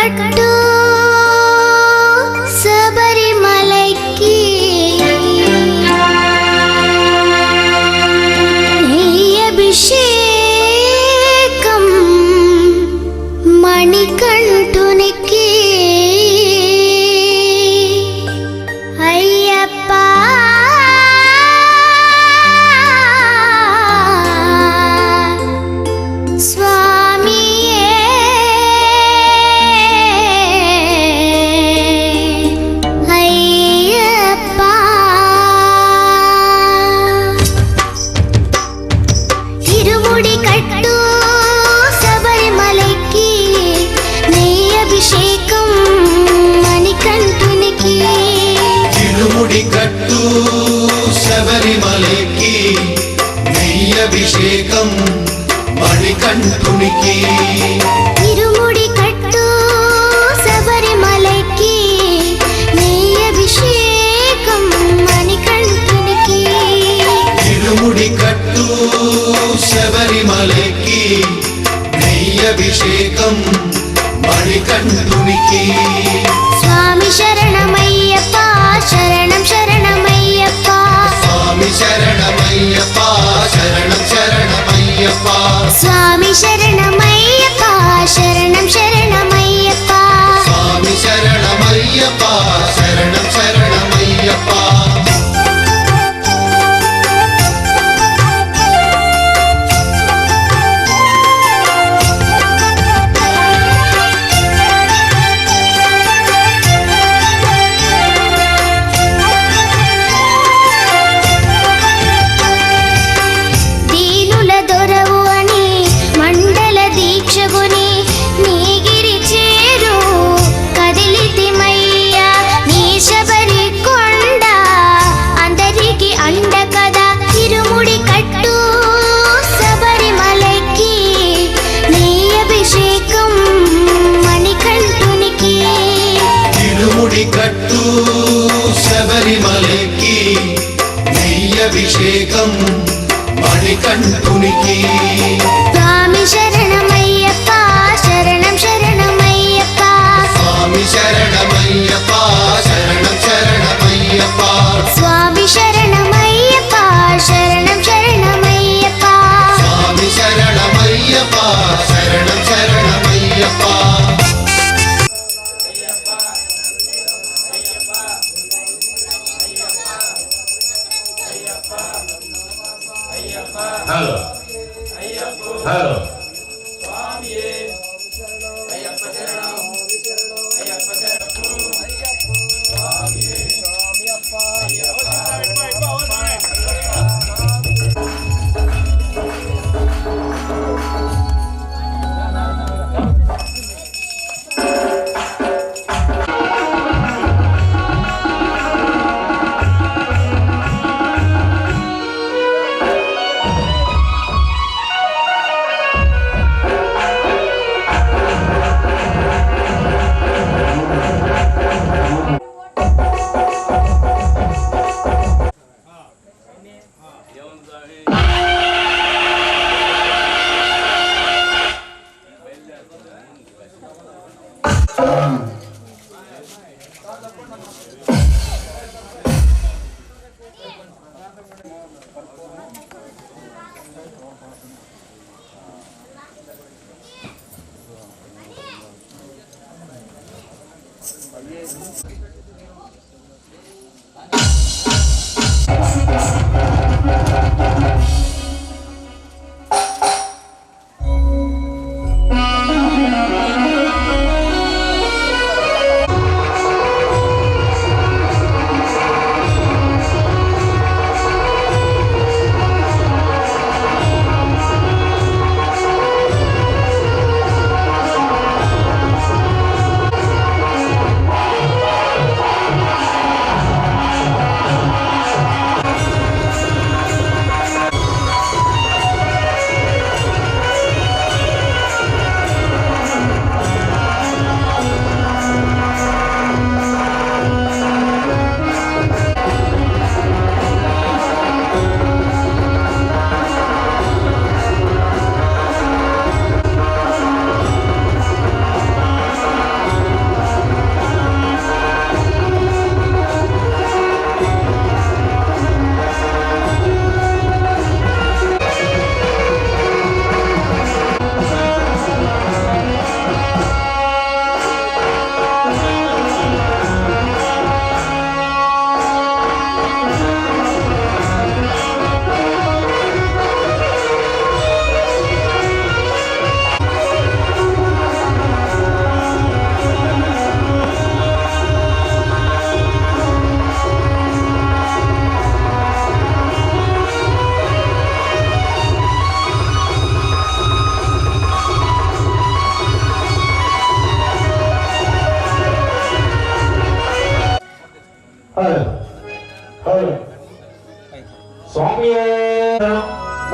కట్టు శబరిమలైకి అభిషేకం మణికంఠునికి అయ్యప్ప శబరిమలకి నెయ్యభిషేకం మణికంఠునికి ఇరుముడి కట్టు శబరిమలకి నెయ్యభిషేకం మణికంఠునికి ఇరుముడి కట్టు శబరిమలకి నెయ్యభిషేకం మణికంఠునికి స్వామి శరణమయ్యప్ప శరణం శరణమయ్యప్ప స్వామి శరణమయ్యప్ప శరణం శరణమయ్యప్ప స్వామి శరణమయ్యప్ప శరణం శరణమయ్యప్ప స్వామి శరణమయ్యప్ప శరణం శరణమయ్యప్ప కట్టు శబరిమలకి నెయ్యభిషేకం మణికంఠునికి స్వామి శరణమయ్యప్ప శరణం శరణమయ్యప్ప స్వామి శరణమయ్యప్ప శరణం శరణమయ్యప్ప స్వామి శరణమయ్యప్ప శరణం శరణమయ్యప్ప స్వామి శరణమయ్యప్ప శరణం శరణమయ్యప్ప హలో హలో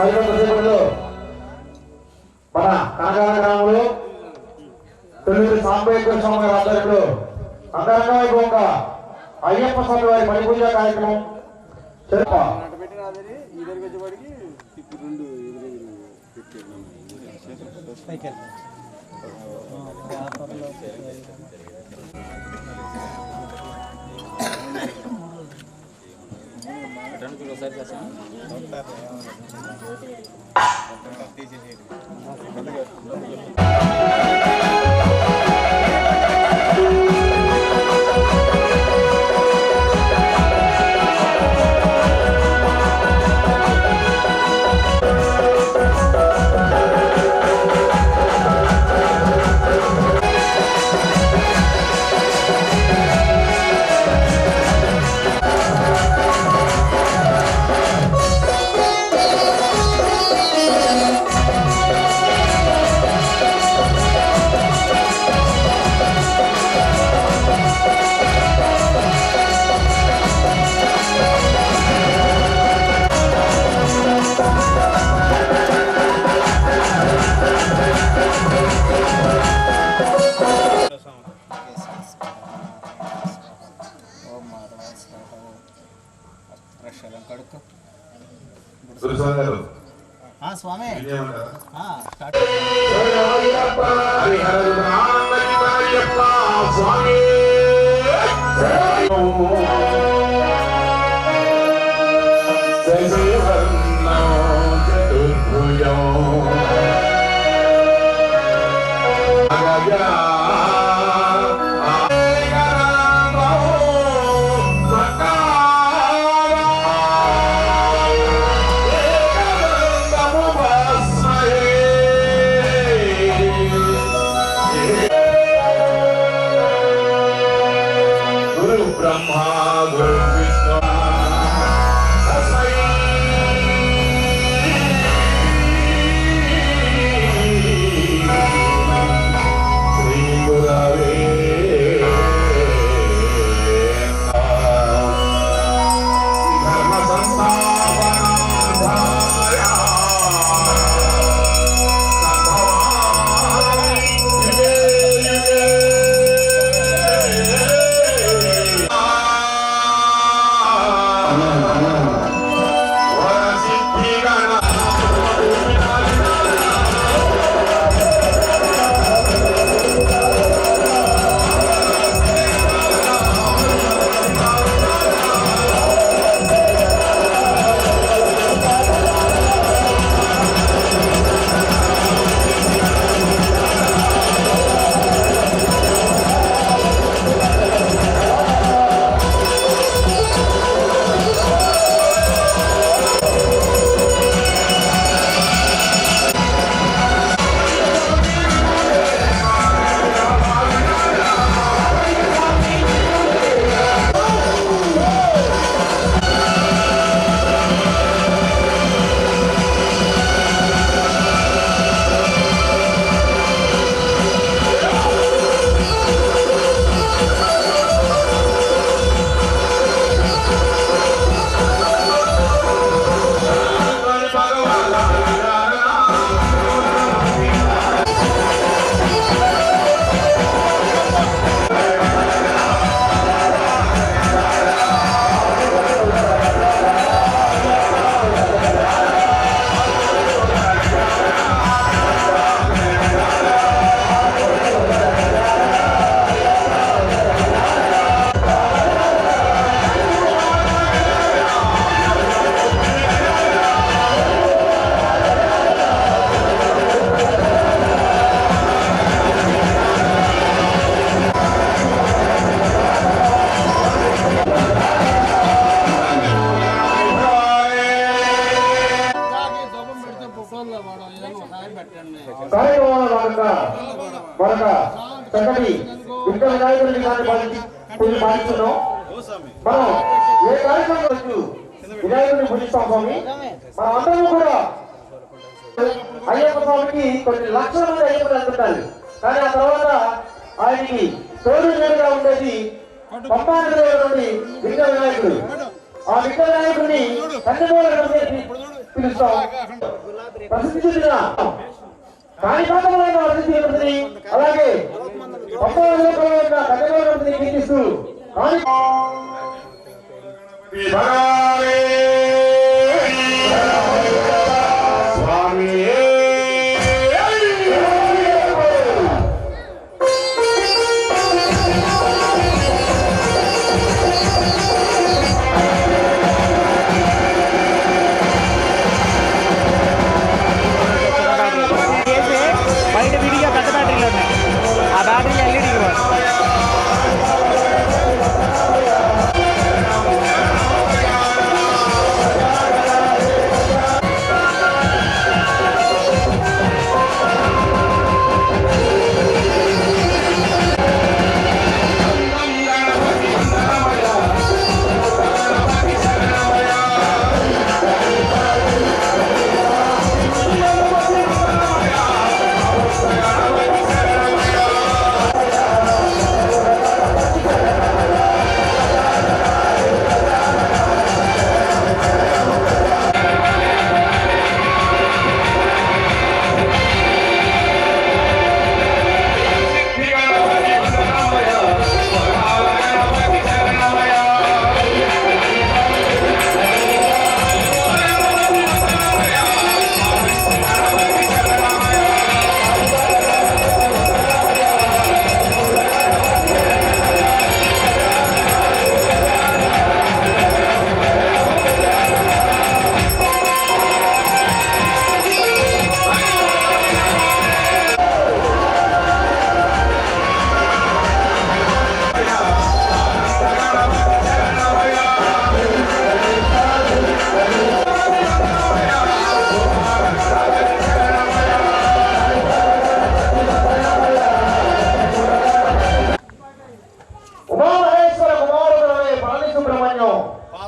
మరికొంత సేపట్లో మన కనకాల గ్రామంలో తొమ్మిది సాంబేశ్వర స్వామి గారి ఆధ్వర్యంలో అంగరంగ వైభవంగా అయ్యప్ప స్వామి వారి మణి పూజ కార్యక్రమం స్వామి ब्रह्मा गुरु विष्णु तस्मै श्री गुरवे धर्म संस्थापनार्थाय మరొక చక్కటి విగ్రహ వినాయకుడిని పూజ పాటిస్తున్నాం. మనం ఏ కార్యక్రమం వినాయకుడిని పూజిస్తాం స్వామి. మనం అందరం కూడా అయ్యప్ప స్వామికి కొన్ని లక్షల మంది అయ్యప్పలు అంటుంటారు. కానీ ఆ తర్వాత ఆయనకి తోడుగా ఉండేది పంపానగర్ నుండి విగ్రహ వినాయకుడు. ఆ విగ్రహ వినాయకుడిని కన్నెమూల పిలుస్తాం. ప్రసిద్ధి చెందిన కాణిపాకమైన ప్రసిద్ధి గణపతిని అలాగే గణపతిని కీర్తిస్తూ బయట విడిగా పెద్ద బ్యాటరీలు ఉన్నాయి. ఆ బ్యాటరీ ఎల్ఈడి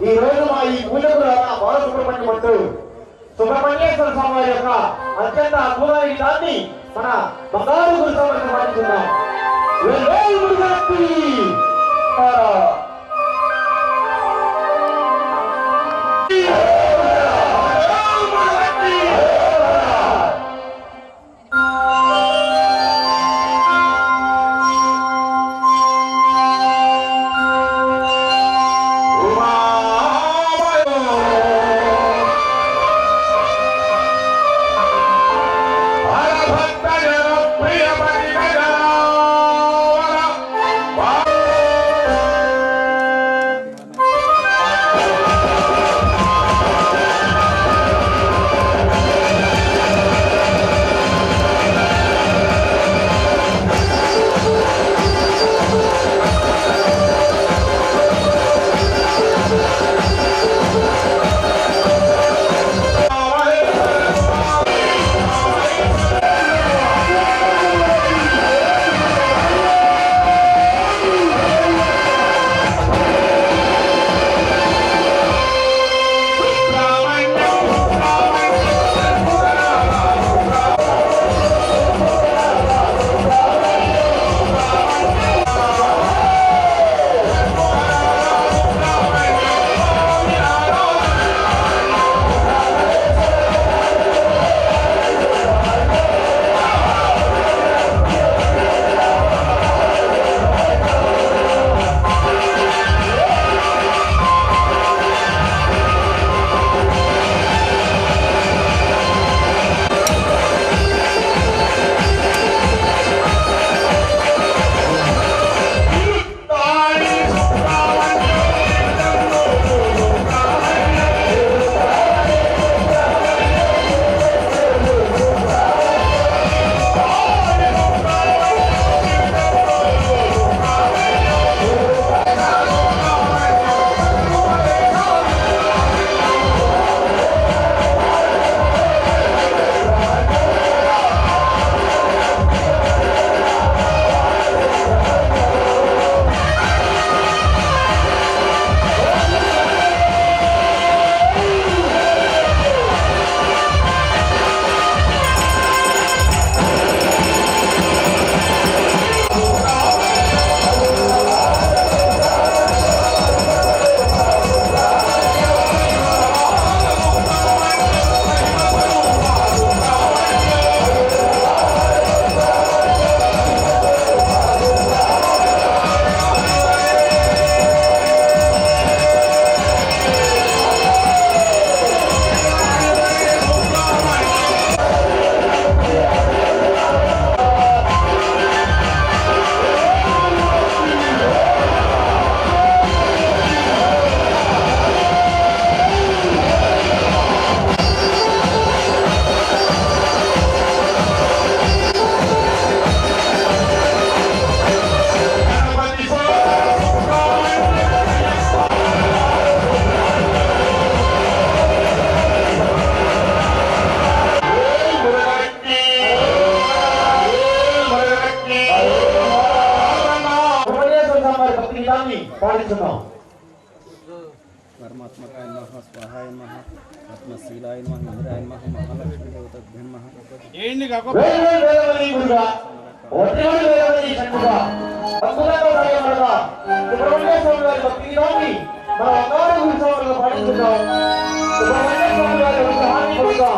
ఈ రోజు మా ఈ పూజకు బాలసుబ్రహ్మణ్యం అంటూ సుబ్రహ్మణ్యేశ్వర స్వామి వారి యొక్క అత్యంత అద్భుతమైన దాన్ని మన బంగారు గురుస్వామి సమర్పిస్తున్నాం. గీతాన్ని పాటిస్తున్నాం. పరమాత్మకాయ నమః స్వాహాయ నమః ఆత్మశీలాయ నమః ఇంద్రాయ నమః మహాలక్ష్మీ దేవతాభ్యో నమః. వేదవతి గురుగా ఒట్టివాడు వేదవతి శంకుగా అద్భుతంగా సాగమనగా సుబ్రహ్మణ్య స్వామి వారి భక్తి గీతాన్ని మన బంగారు గురుస్వాములుగా పాటిస్తున్నాం. సుబ్రహ్మణ్య స్వామి వారి విగ్రహాన్ని పొందుతాం.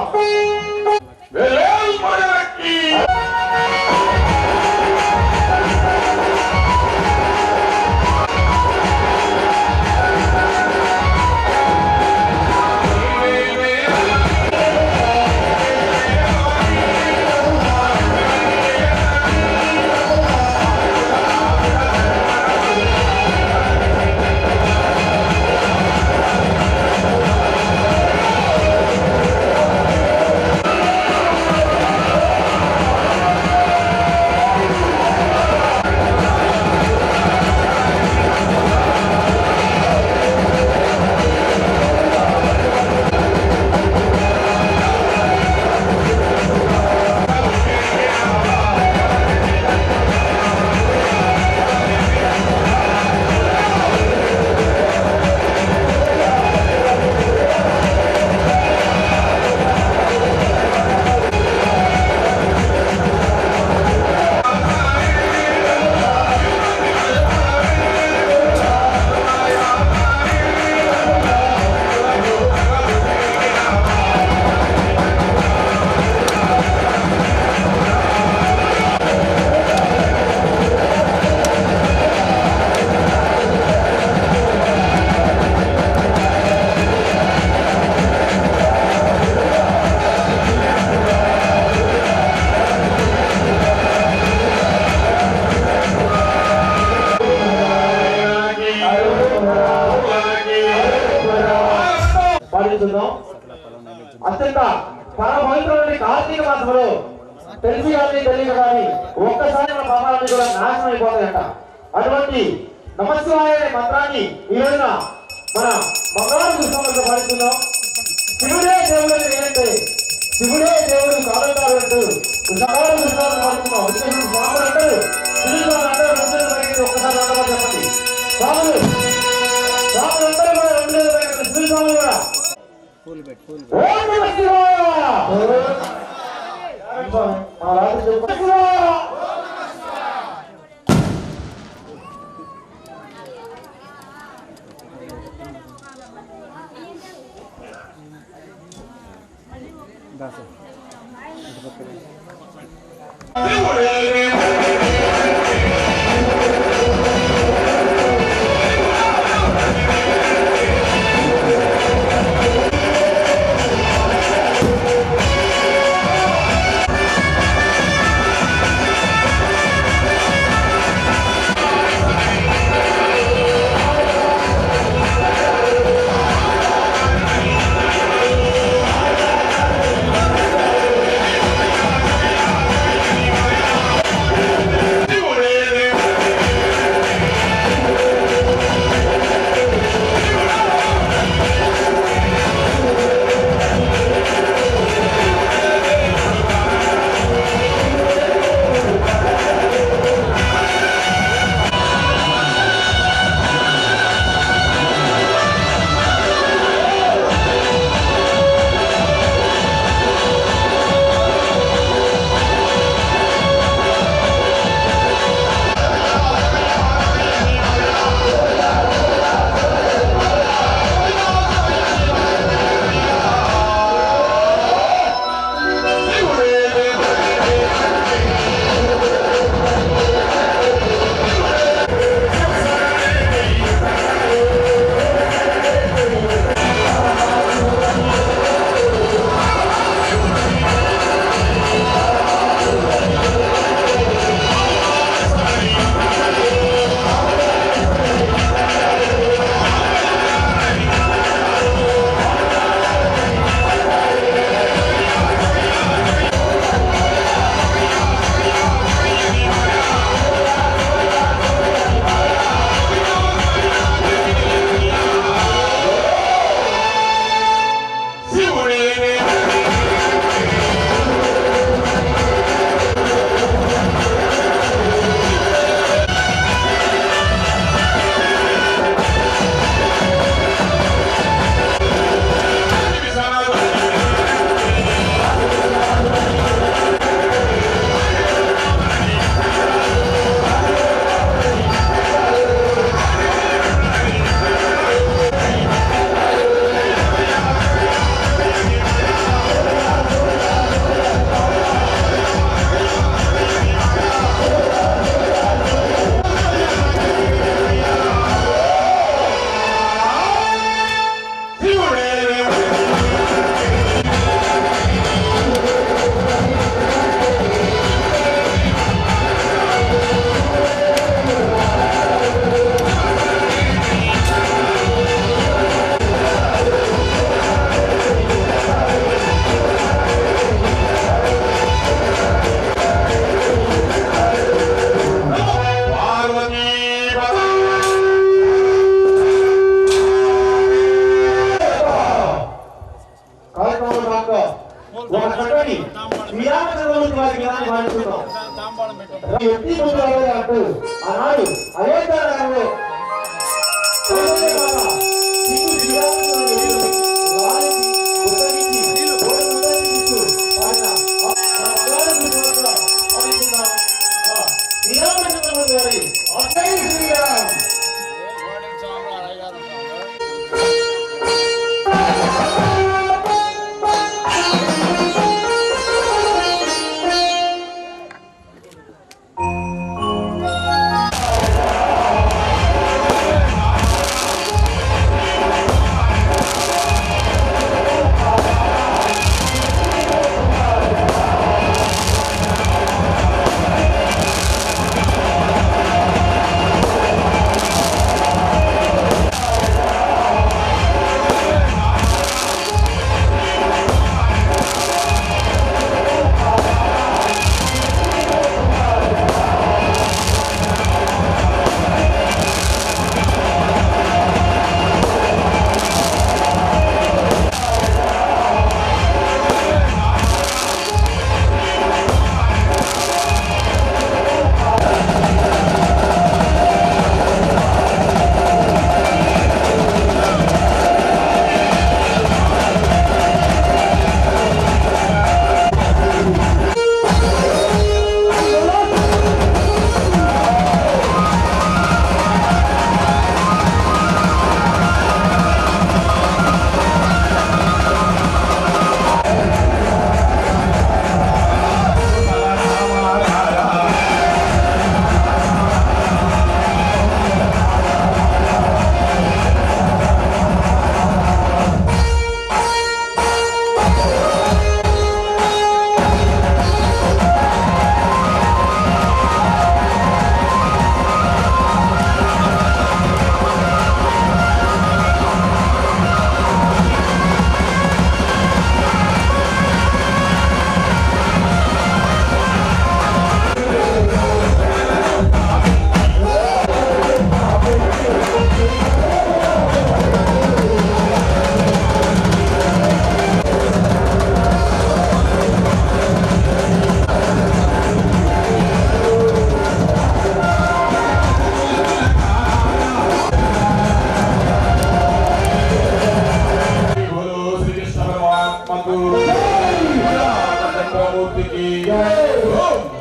అత్యంత పరమపవిత్రమైన కార్తీక మాసంలో తెలిసి కానీ తెలియదు కానీ ఒక్కసారి మన పాపాలన్నీ కూడా నాశనం అయిపోతాయంట. అటువంటి నమస్కారం అనే మంత్రాన్ని ఈ రోజున మన బంగారు గురుస్వాములతో పాడుతున్నాం. శివుడే దేవుడు ఏంటంటే శివుడే దేవుడు కాదంటారు అంటూ బంగారు గురుస్వాములు పాడుతున్నాం. స్వాములు అంటారు శివుడు అంటారు 2 బయట ఒక్కసారి అంటారు చెప్పండి. స్వాములు స్వాములు అందరూ కూడా 2 బయట శివుడు స్వాములు కూడా ఓం నమః శివాయ. మా రాజు చెప్పండి ఎత్తి ముందు అంటూ ఆనాడు అయోధ్య నగరంలో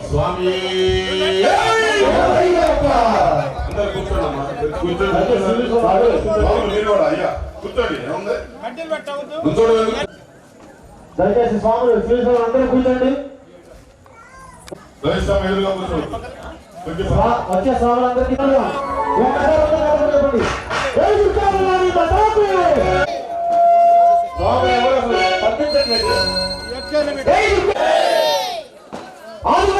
స్వామి దయచేసి స్వాములు శ్రీశైలం అందరూ కూర్చోండి. వచ్చే స్వాములందరికీ చెప్పండి. Amen.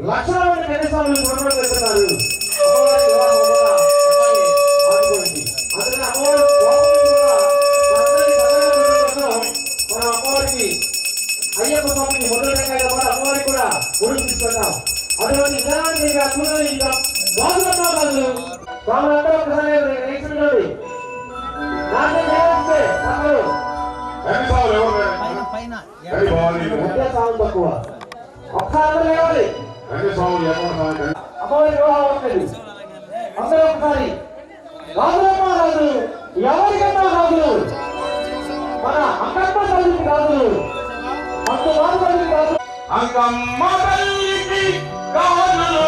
లక్షణమైన కనీసాలు చూడడం పెడుతున్నారు. అందుకని అమ్మవారి మన అమ్మవారికి అయ్యప్ప స్వామికి మొదలైన కూడా అమ్మవారికి కూడా ఒడుగు తీసుకెళ్తాం. అటువంటి విధానాన్ని వాళ్ళందరూ ఒకసారి రైతులు తక్కువ ఒక్కసారి లేవాలి. అమ్మవారి వివాహం అవుతుంది. అందరూ ఒకసారి రాజులమ్మ రాజు ఎవరికన్నా రాజులు మన అక్కమ్మ తల్లికి రాజులు అంత వారి తల్లికి రాజు అంకమ్మ తల్లికి రాజులు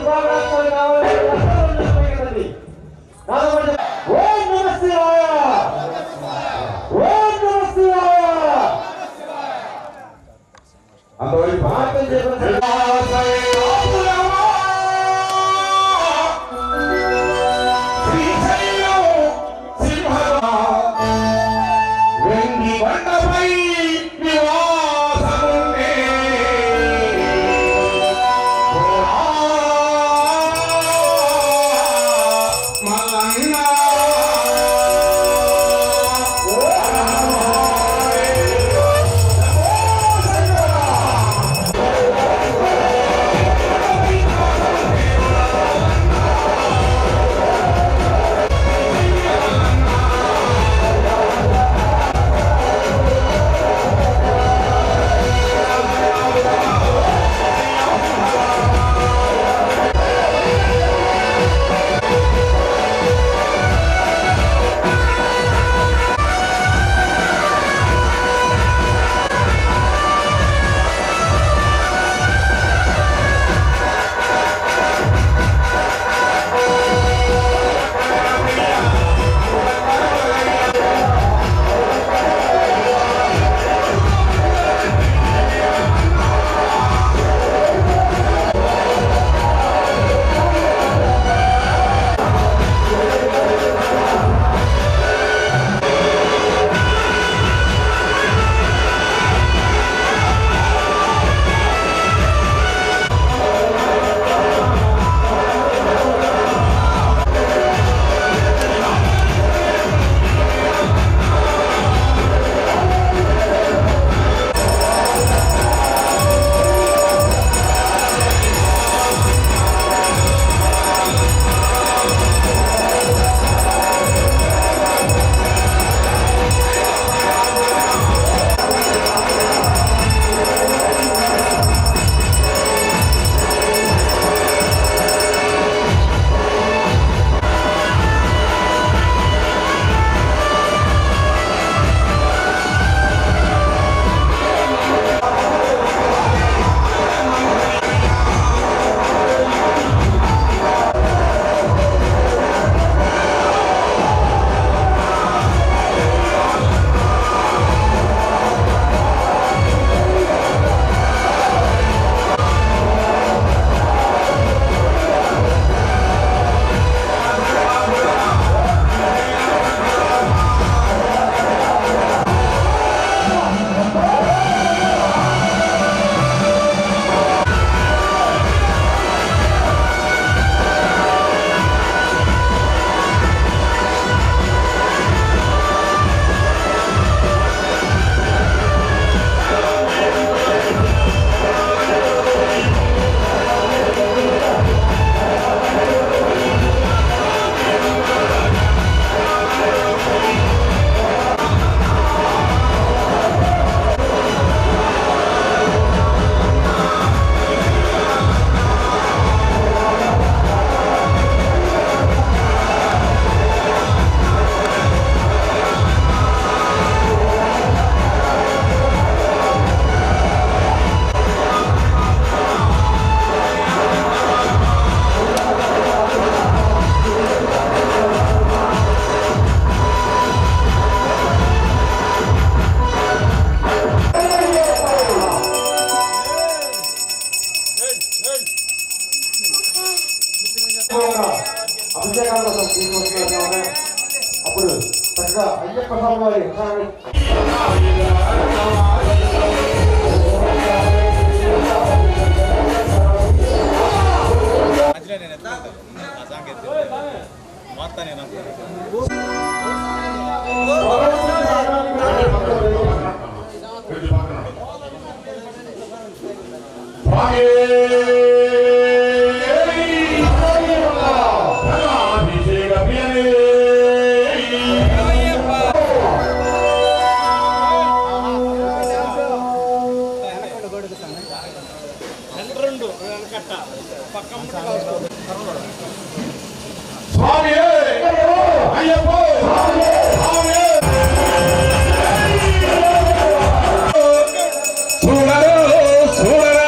శుభాకాంక్షలు కావాలి. ఓం నమః శివాయ, ఓం నమః శివాయ. అంతవరకు ప్రార్థన చేయమని వెండి బండపై నివాసముండే మల్లన్న అభిషేకాల కోసం తీసుకొస్తున్నారు. అప్పుడు చక్కగా అయ్యప్ప స్వామి వారి స్వామి అయ్యప్ప చూడరా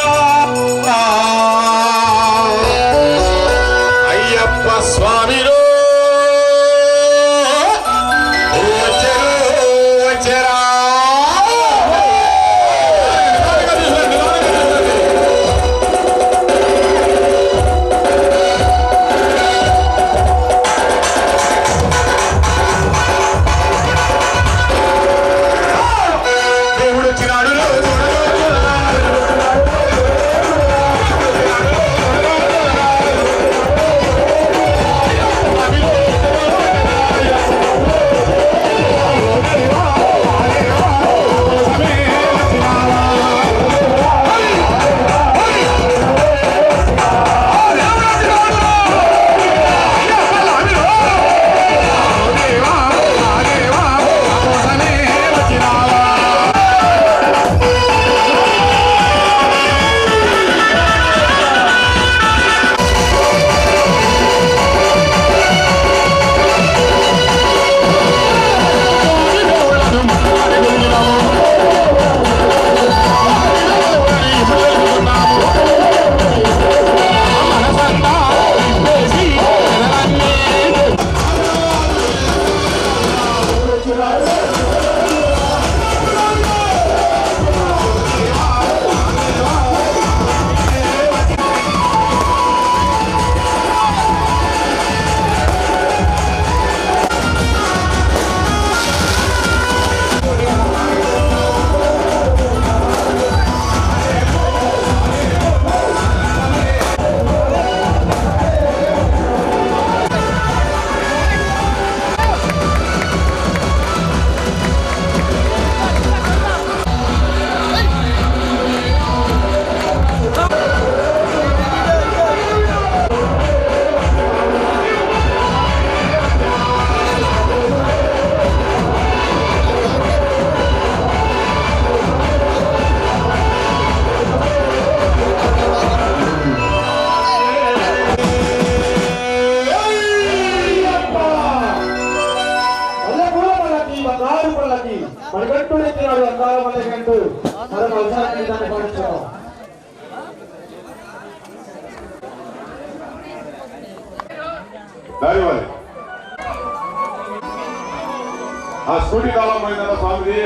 మళ్ళీ మరొక అవసరాన్ని దాన్ని పాటించాం. దానివ్వాలి ఆ స్కూటీ కాలం పోయిందన్న స్వామిది.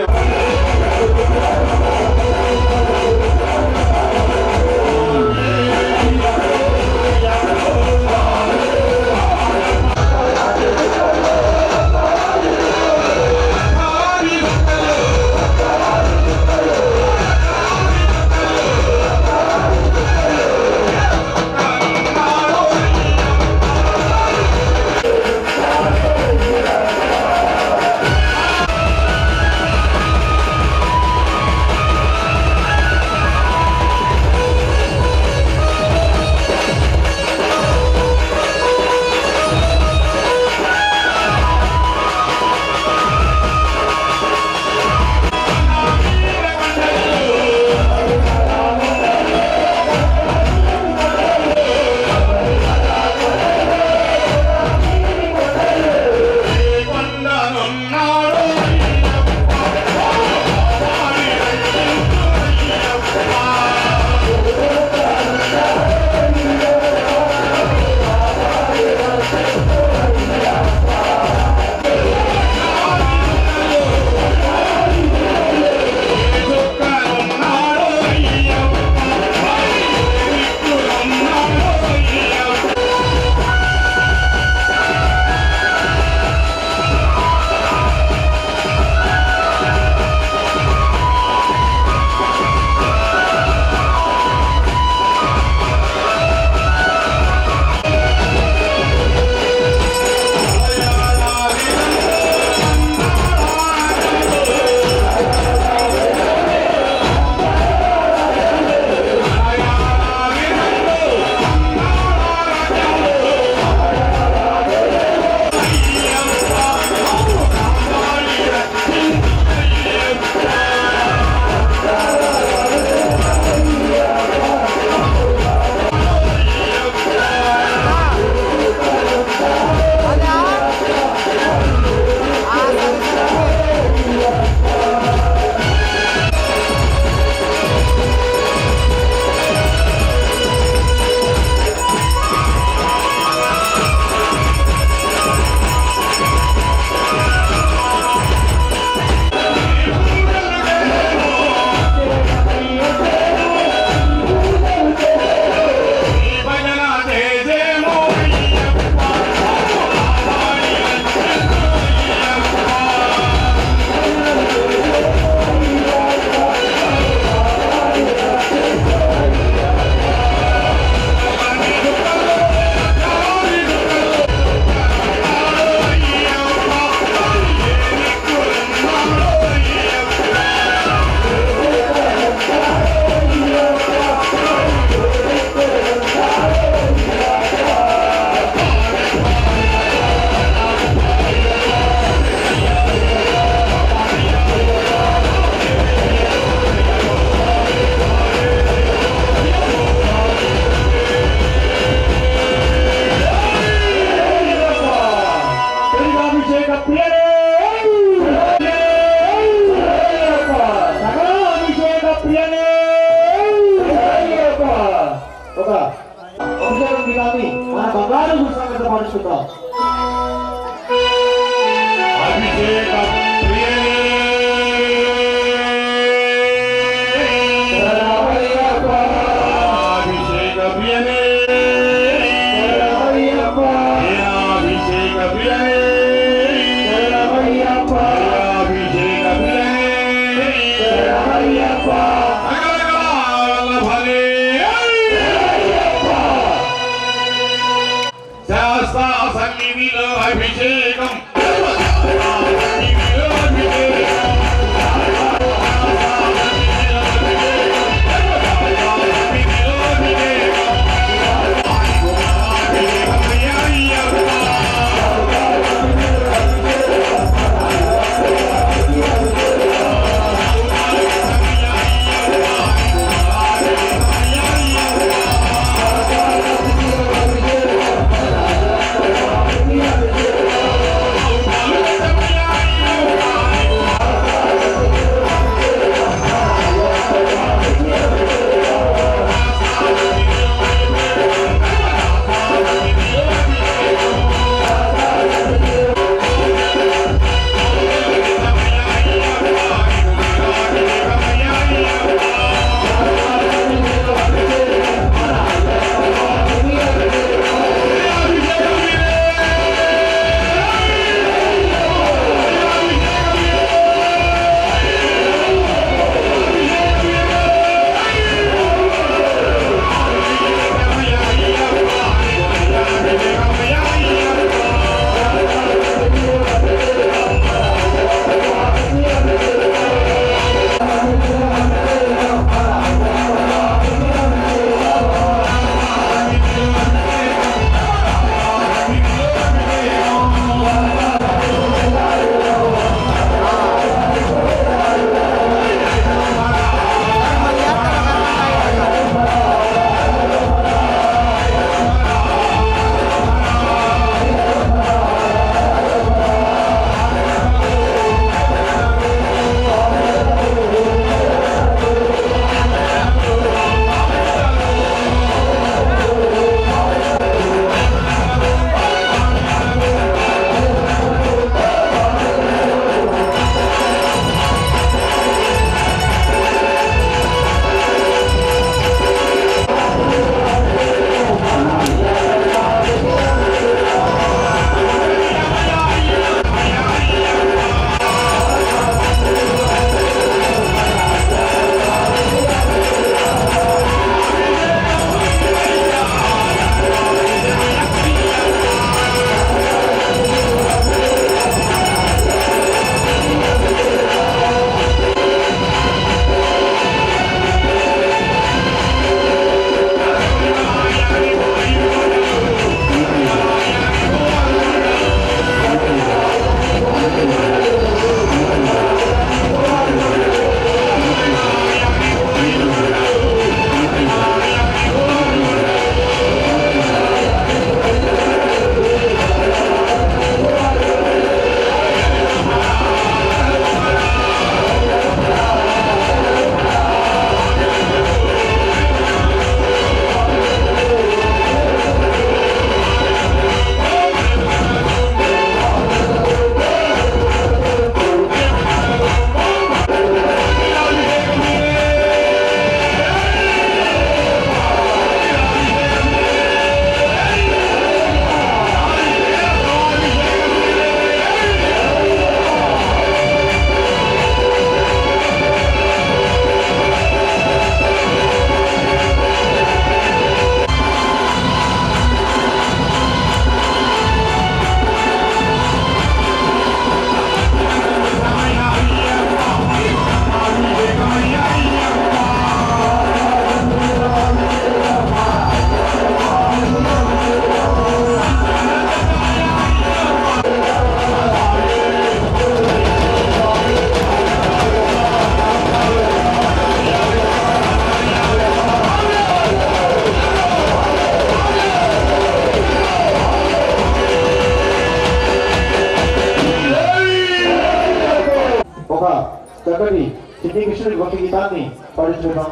చక్కటి చిన్ని కృష్ణుడి భక్తి గీతాన్ని పాటించుకుందాం.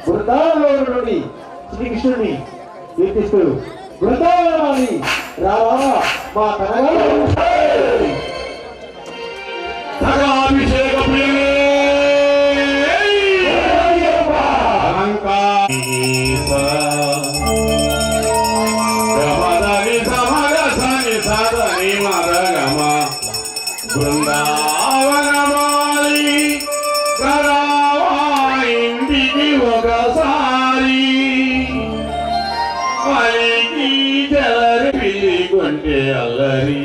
బృందావనంలో ఉన్నటువంటి చిన్ని కృష్ణుడిని కీర్తిస్తూ బృందావనమాలి రావా మా కనగారు అభిషేక బృందావనమాలి కరావా ఇంటికి ఒకసారి పైకి జలరి పిలికొంటే అల్లరి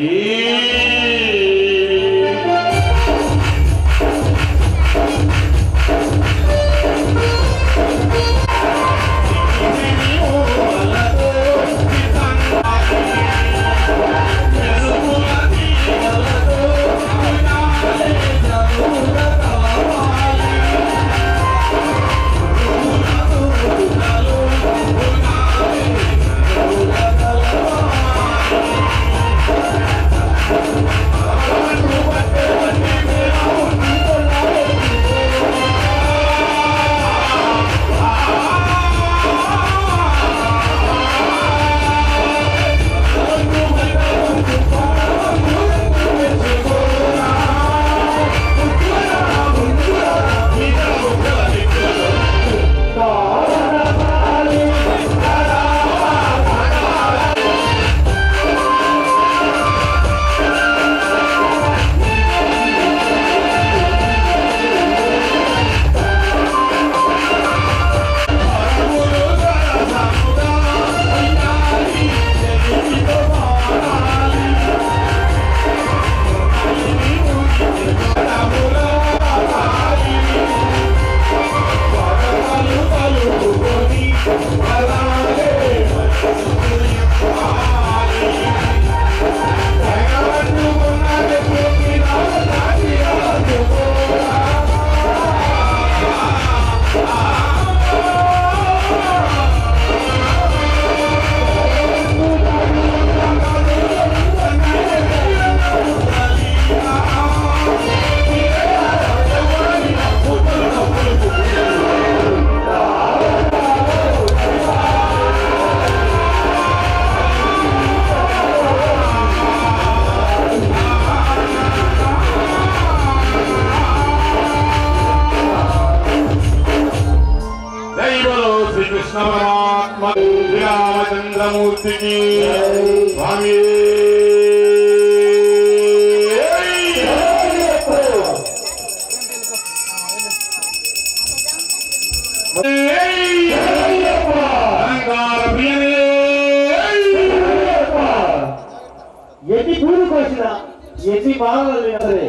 శ్రీకృష్ణ పరమాత్మ శ్రీరామచంద్రమూర్తికి స్వామి ఎన్ని పూలు కోసినా ఎన్ని బాణాలు సరే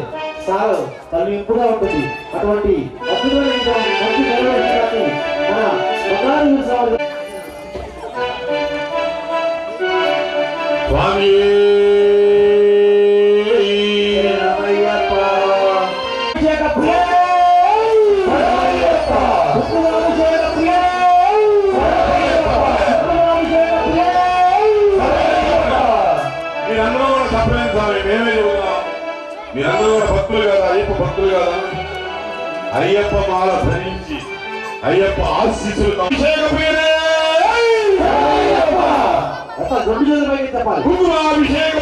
చాలు తను ఇంపుగా ఉంటుంది. అటువంటి అద్భుతమైన మంచి నెరవేర్చడాన్ని మన బంగారు స్వామి మీరందరూ కూడా చెప్పలేదు స్వామి, మేమే చెబుతున్నాం. మీరందరూ కూడా భక్తులు కదా, అయ్యప్ప భక్తులు కదా. అయ్యప్ప మాల ధరించి అయ్యప్ప ఆశీస్సులు చెప్పాలి. కుంకుమాభిషేక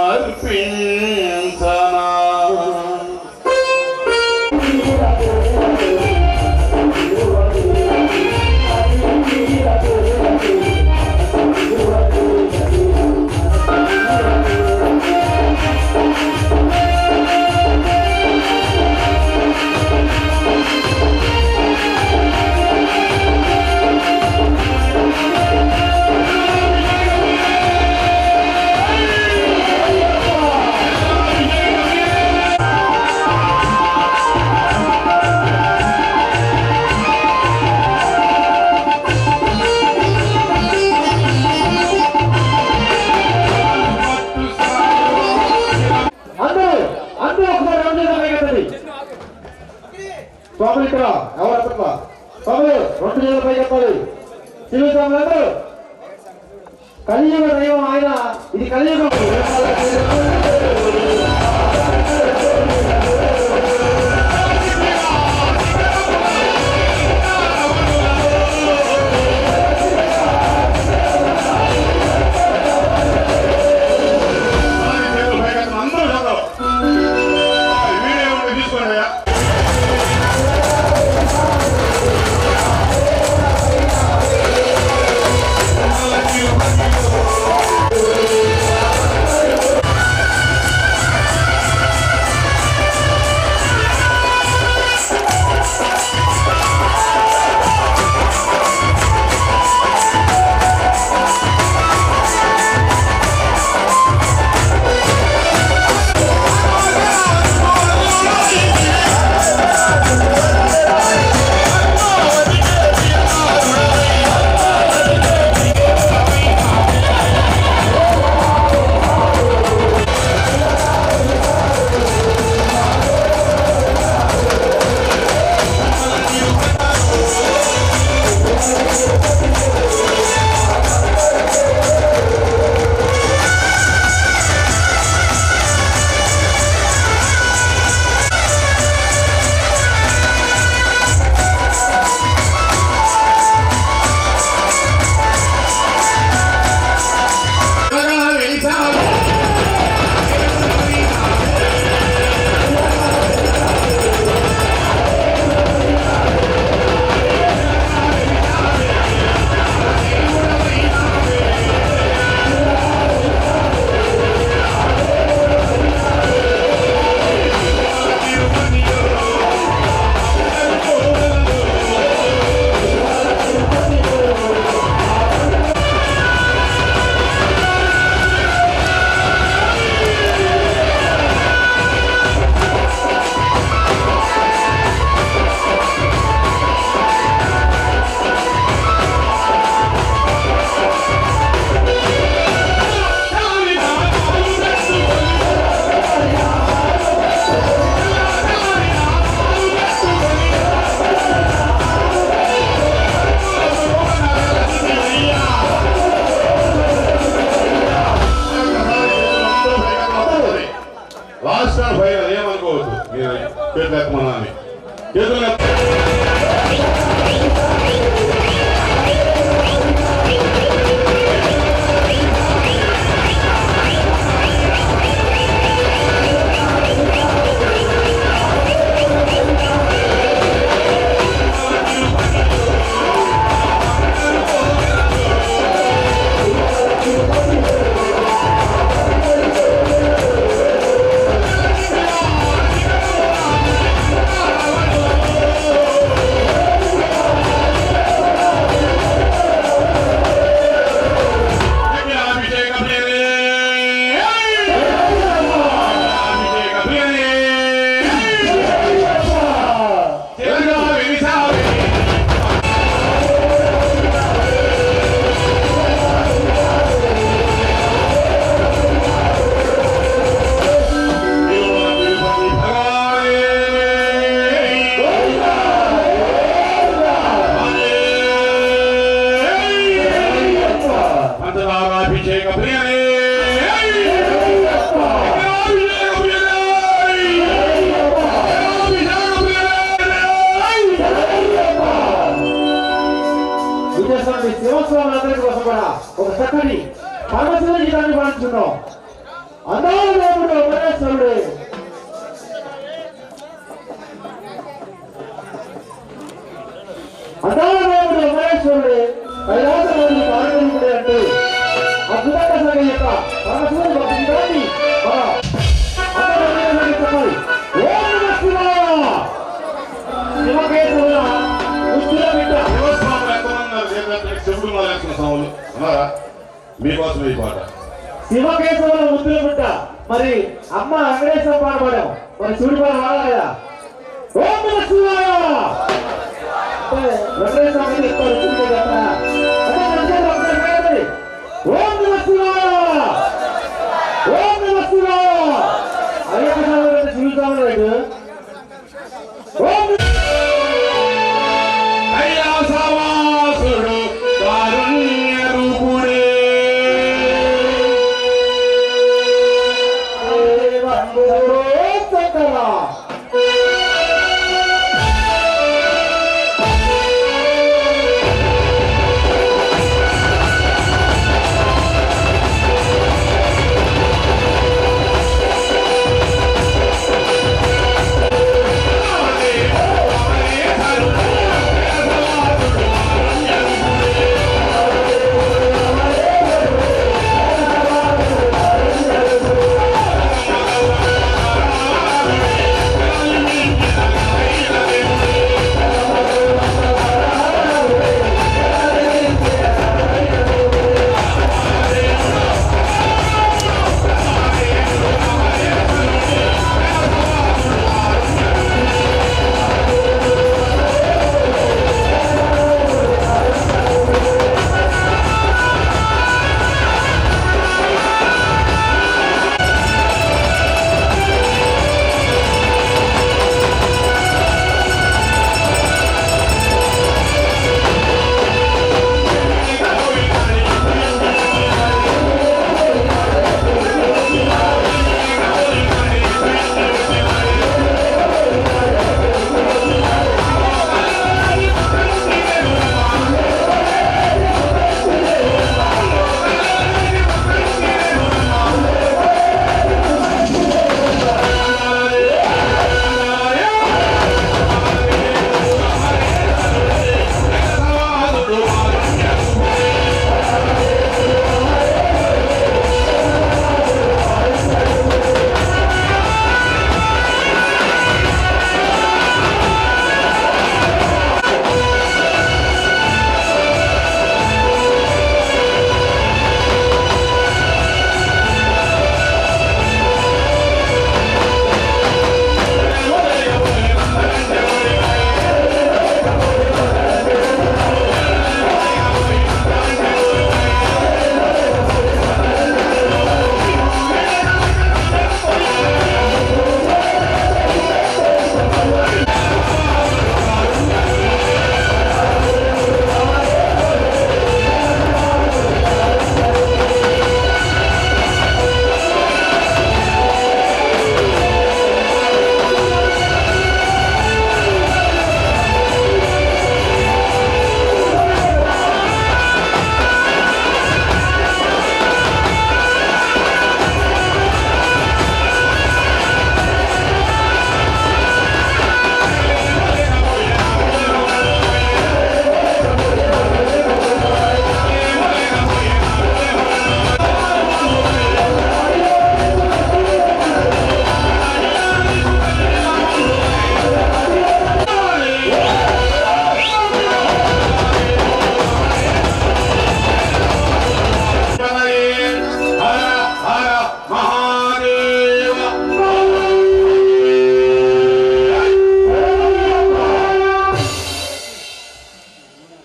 అర్పించనా స్వాములు ఇక్కడ ఎవరు స్వాములు 2 చేతుల పై చెప్పాలి. శివ స్వాములందరూ కలియుగ దైవం ఆయన. ఇది కలియుగం. శివస్వాములందరి కోసం కూడా ఒక చక్కని పరమశివ గీతాన్ని పాటించున్నాం. అందాల దేవుడు అమరేశ్వరుడు అందాల దేవుడు అమరేశ్వరుడు కైలాసరాజు పార్వతీపుడే అంటూ అద్భుతంగా సాగే యొక్క పరమశివుని భక్తిని చెప్పాలి. ఓం నమః శివాయ. శివకేశవుల ముద్దుల బిడ్డ శివస్వాములు ఎంతమంది ఉన్నారు? దేవతలకి శివుడు మాలేసుకున్న స్వాములు ఉన్నారా? మీకోసం ఈ పాట. శివకేశవుల ముద్దుల బిడ్డ. మరి అమ్మ వెంకటేశ్వర పాట పాడాం, మరి శివుడి పాట పాడలేదా? ఓం నమః శివాయ. వెంకటేశ్వర చెప్తారు శివుడు కదా. ఓం నమః శివాయ. ఓం నమః శివాయ. అయ్యప్ప స్వామి శివుడు లేదు. ఓం కైలాసవాసుడు కారుణ్య రూపుడే శంకర.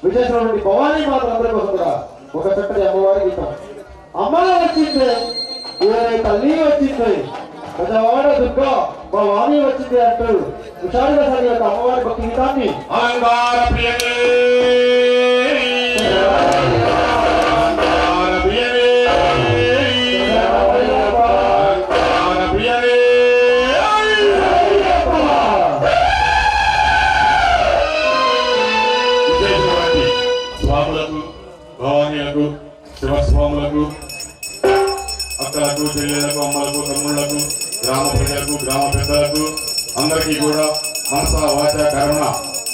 విజయశ్వరుడి భవానీ మాత అందరి కోసం కూడా ఒక చక్కటి అమ్మవారి గీతం. అమ్మ వచ్చింది, ఈయన తల్లి వచ్చింది, పెద్దవాడ దుర్గా భవానీ వచ్చింది అంటూ విశాలుగా సాగి యొక్క అమ్మవారి భక్తి గీతాన్ని స్వాములకు, భవానీలకు, శివస్వాములకు, అక్కలకు, చెల్లెలకు, అమ్మలకు, బ్రాహ్మణులకు, గ్రామ ప్రజలకు, గ్రామ పెద్దలకు అందరికీ కూడా మనస వాచ కర్మ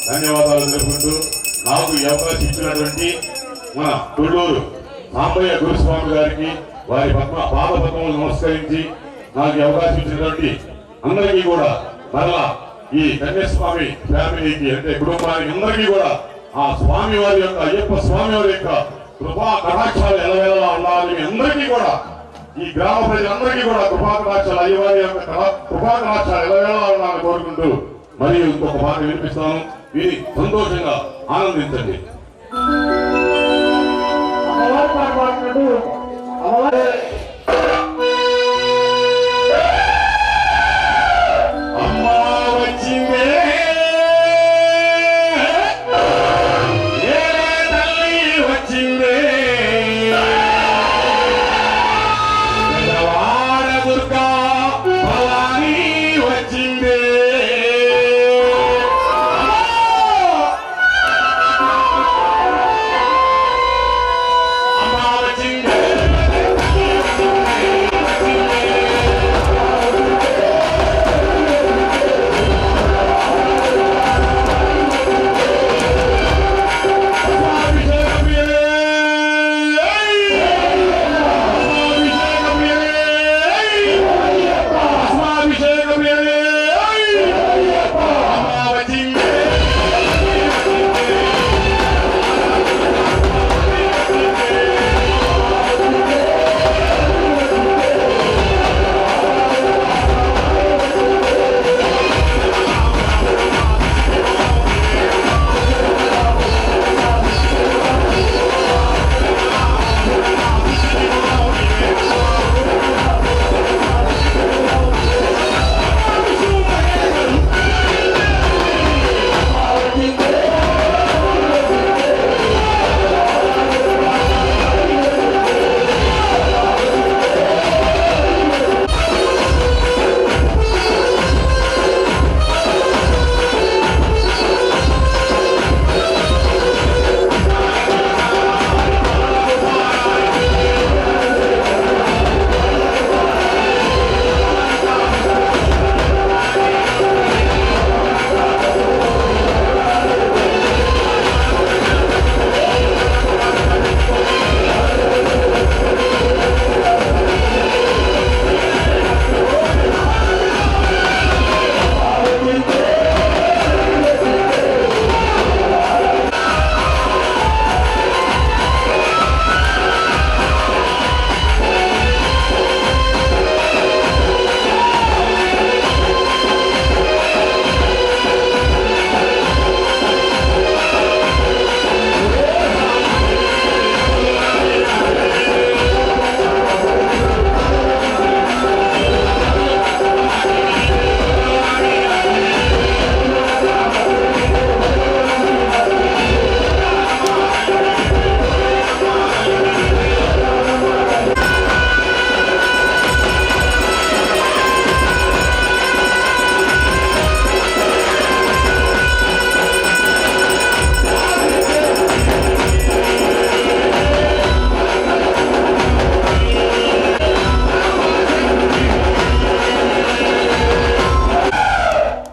ధన్యవాదాలు తెలుపుకుంటూ నాకు ఈ అవకాశం ఇచ్చినటువంటి మన తుళ్ళూరు సాంబయ్య గురుస్వామి గారికి వారి పాదపద్మములు నమస్కరించి నాకు ఈ అవకాశం ఇచ్చినటువంటి అందరికీ కూడా మరలా ఈ కన్యాస్వామి ఫ్యామిలీకి అంటే కుటుంబానికి అందరికీ కూడా ఆ స్వామి వారి యొక్క అయ్యప్ప స్వామి వారి యొక్క కృపా కటాక్షాలు ఎలవేళలా ఉండాలని అందరికీ కూడా ఈ గ్రామ ప్రజలందరికీ కూడా కృపా కటాక్షాలు అయ్యవారి యొక్క కృపా కటాక్షాలు ఎలవేళలా ఉండాలని కోరుకుంటూ మరియు ఇంకొక మాట వినిపిస్తాను, విని సంతోషంగా ఆనందించండి. అమ్మవారి పాట పాడుతున్నట్టు అమ్మవారి అమ్మా వచ్చిందే తల్లి వచ్చిందే పెద్దవాడ దుర్గా భవానీ వచ్చిందే అమ్మా వచ్చిందే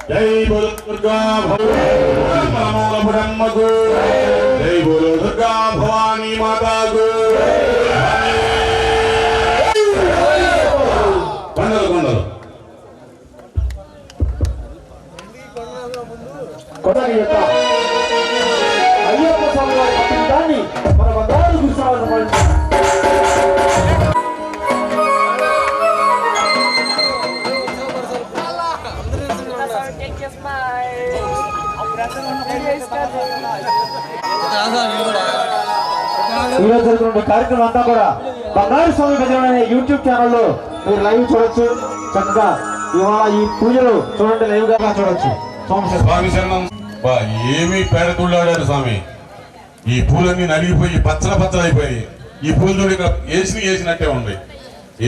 जय बोलो दुर्गा भवानी ब्रह्म को, जय बोलो दुर्गा भवानी माता को। కొండలు కొండలు కొడాలి యొక్క అయ్యప్ప స్వామి వారి పట్టిందాన్ని మన బంగారు గురుసాలను పాలించారు. ఈరోజు జరుగుతున్న కార్యక్రమం అంతా కూడా బంగారు స్వామి భజన అనే యూట్యూబ్ ఛానల్లో మీరు లైవ్ చూడొచ్చు. చక్కగా ఇవాళ ఈ పూజలు చూడండి, లైవ్ గా చూడొచ్చు. స్వామి శరణం. ఏమి పేడతుళ్ళాడారు స్వామి. ఈ పూలన్నీ నలిగిపోయి పచ్చల పచ్చలైపోయి ఈ పూలు చూడు ఇక్కడ వేసినట్టే ఉంది.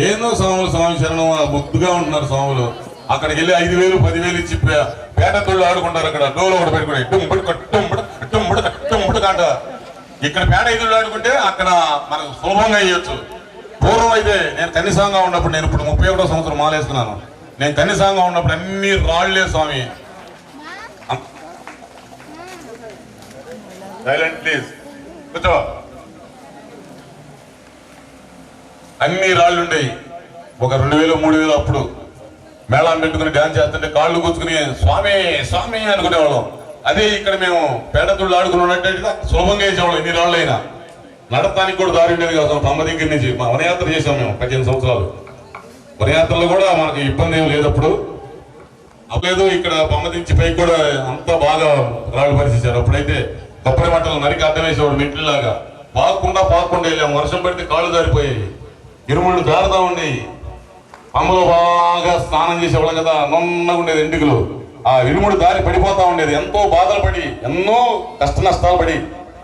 ఏందో స్వాములు స్వామి శరణం ముద్దుగా ఉంటున్నారు స్వాములు. అక్కడికి వెళ్ళి 5,000 10,000 ఇచ్చి పేటతుళ్ళు ఆడుకుంటారు. అక్కడ డోలు ఒకటి పెట్టుకుని టుమ్ముడు కాంట. ఇక్కడ పేడ 5,000 ఆడుకుంటే అక్కడ మనకు సులభంగా వేయొచ్చు. పూర్వం అయితే నేను కన్నిసాంగా ఉన్నప్పుడు, నేను ఇప్పుడు 31వ సంవత్సరం మాలేస్తున్నాను. నేను కన్నిసాంగా ఉన్నప్పుడు అన్ని రాళ్లే స్వామి. సైలెంట్ ప్లీజ్, కూర్చో. అన్ని రాళ్ళు ఉండేవి. ఒక 2000 3000 అప్పుడు మేళం పెట్టుకుని డ్యాన్స్ చేస్తుంటే కాళ్ళు కూర్చుకుని స్వామి స్వామి అనుకునేవాళ్ళం. అదే ఇక్కడ మేము పేడతుళ్ళు ఆడుకున్నట్టయితే సులభంగా వేసేవాళ్ళం. ఎన్ని రాళ్ళు అయినా నడటానికి కూడా దారి ఉండేది కాదు. పంబ దగ్గర నుంచి మా వనయాత్ర చేసాం మేము 18 సంవత్సరాలు. వనయాత్రలో కూడా మనకి ఇబ్బంది ఏం లేదు అప్పుడు. అప్పుడు ఇక్కడ పంబ నుంచి పైకి కూడా అంతా బాగా రాళ్ళు పరిచేశారు. అప్పుడైతే కొబ్బరి మంటలు నరికి అడ్డం వేసేవాడు మెట్లులాగా. పాకుండా వెళ్ళాము. వర్షం పడితే కాళ్ళు జారిపోయాయి, ఇరుముళ్ళు జారుతా ఉండేవి. పంబలో బాగా స్నానం చేసేవాళ్ళం కదా, నొన్నగా ఉండేది ఎండుకలు. ఆ ఇరుముడు దారి పడిపోతా ఉండేది. ఎంతో బాధలు పడి, ఎన్నో కష్ట నష్టాలు పడి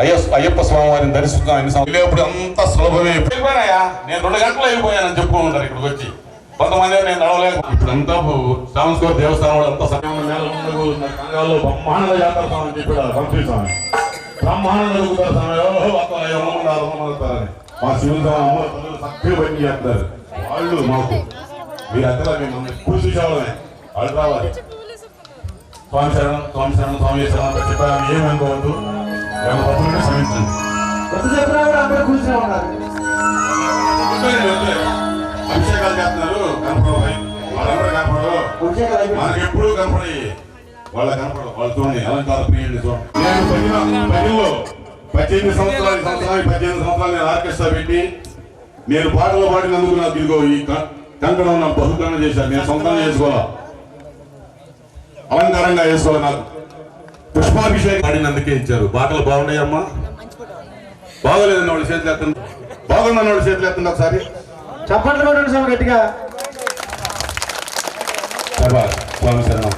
అయ్యప్ప స్వామి వారిని దర్శిస్తున్నాం. ఎన్ని సంవత్సరాలు అంత సులభమే. వెళ్ళిపోయాయా, నేను 2 గంటలు వెళ్ళిపోయానని చెప్పుకుంటారు ఇక్కడికి వచ్చి. కొంతమంది నేను నడవలేక. ఇప్పుడంతా సాంస్కృతిక దేవస్థానం వాళ్ళు అంతా సంఘంలో బ్రహ్మాండ జాతర స్వామి అని చెప్పాడు పంపి స్వామి. బ్రహ్మాండం జరుగుతారు స్వామి, అమ్మతారని మా శివస్వామి చక్కగా పని చేస్తారు వాళ్ళు. మాకు మీరు అంతా మేము ఎప్పుడు చూసేవాళ్ళమే. వాళ్ళు రావాలి. స్వామి శరణం స్వామి శరణం స్వామి శరణం చెప్పాలని ఏమనుకోవద్దు, ఏమన్నా శ్రమించండి. అభిషేకాలు చేస్తున్నారు, కనపడవు. వాళ్ళందరూ కనపడవు, మనకి ఎప్పుడు కనపడి వాళ్ళ కనపడవు. వాళ్ళు చూడండి అలంకార ప్రియుడిని చూడండి. నేను 18 సంవత్సరాలు నేను ఆర్కెస్ట్రా పెట్టి నేను పాటలు పాడినందుకు నాకు ఇదిగో ఈ కంకణం నాకు బహుకరణ చేశారు. నేను సొంతంగా చేసుకోవాలా, అలంకారంగా చేసుకోవాలి. నాకు పుష్పాభిషేకం ఆడినందుకే ఇచ్చారు. పాటలు బాగున్నాయమ్మా, బాగోలేదన్న వాళ్ళు చేతులు ఎత్తండి, బాగుందన్న వాళ్ళు చేతులు ఎత్తండి ఒకసారి. చెప్పండి కొట్టండి స్వామి గట్టిగా. స్వామి శరణం.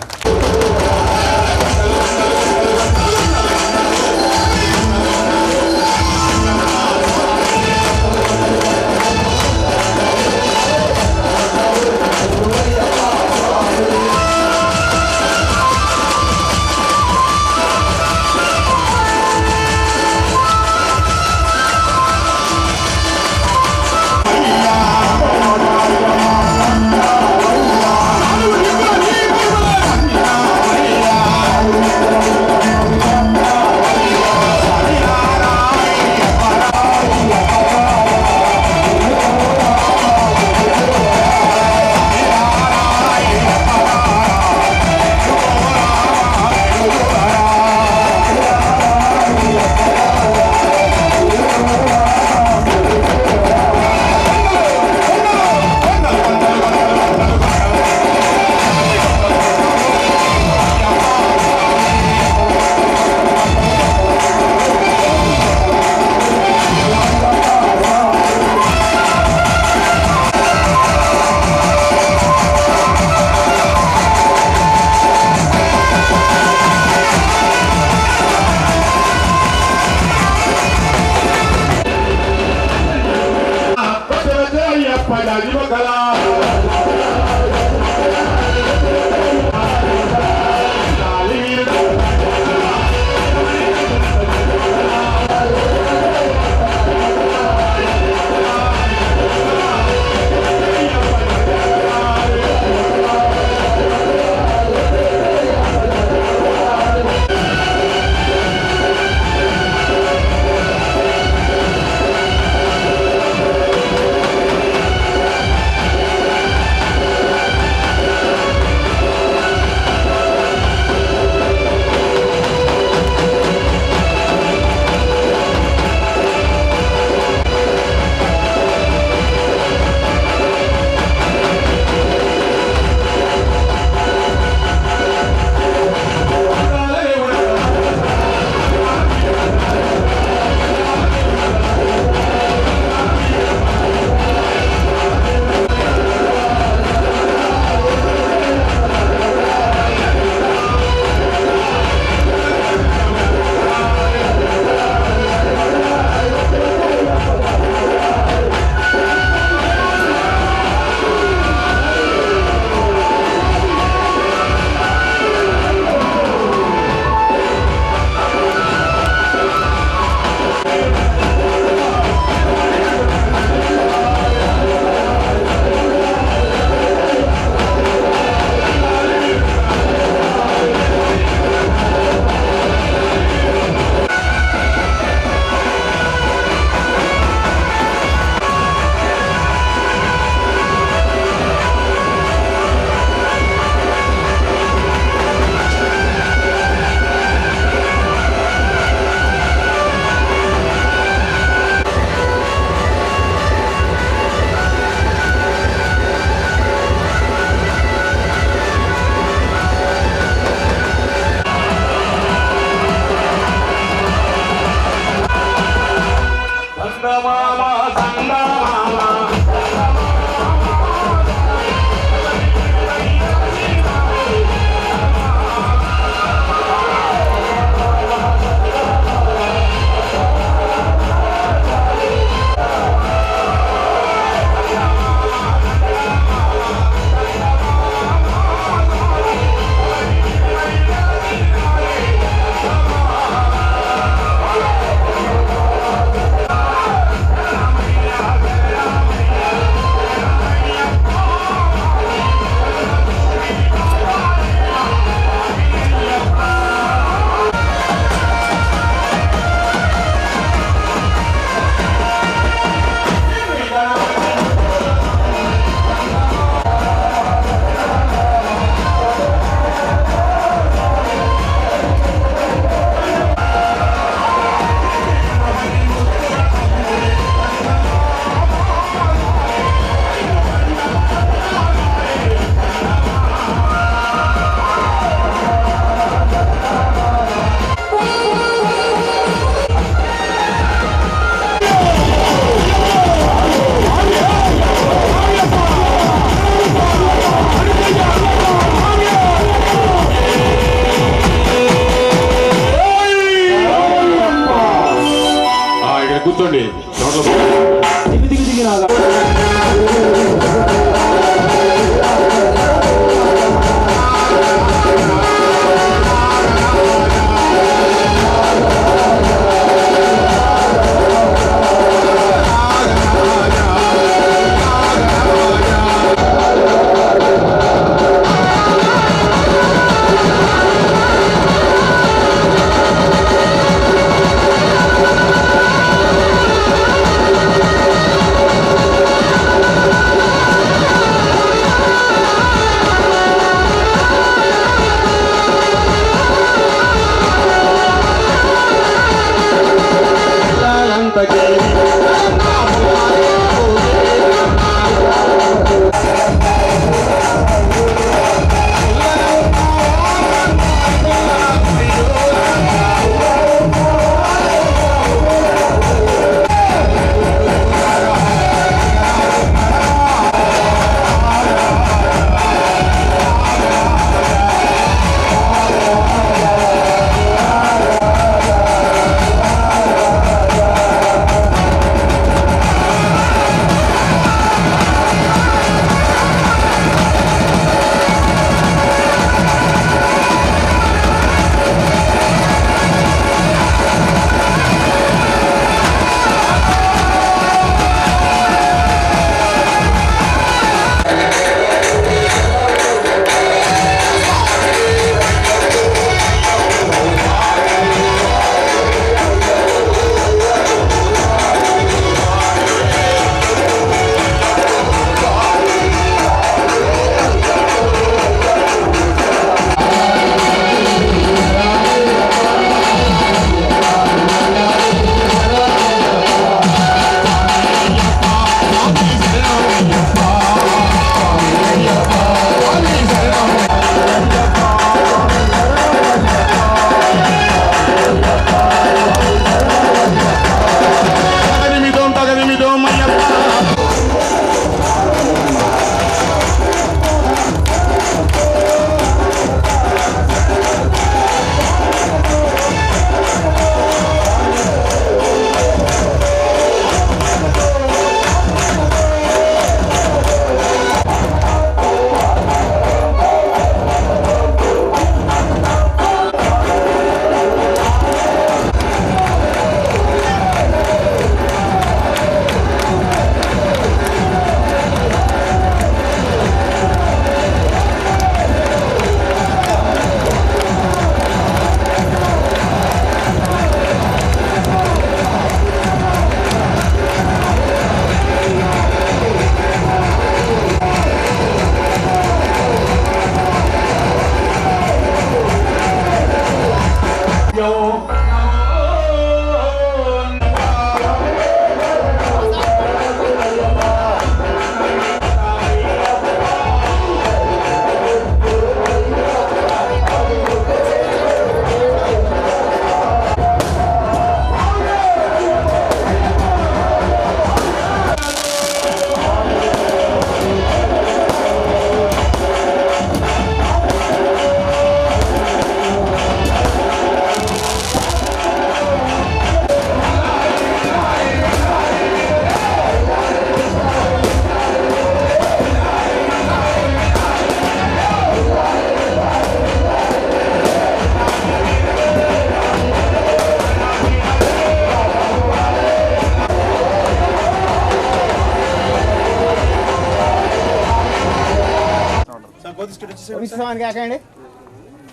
స్వామికి ఆకండి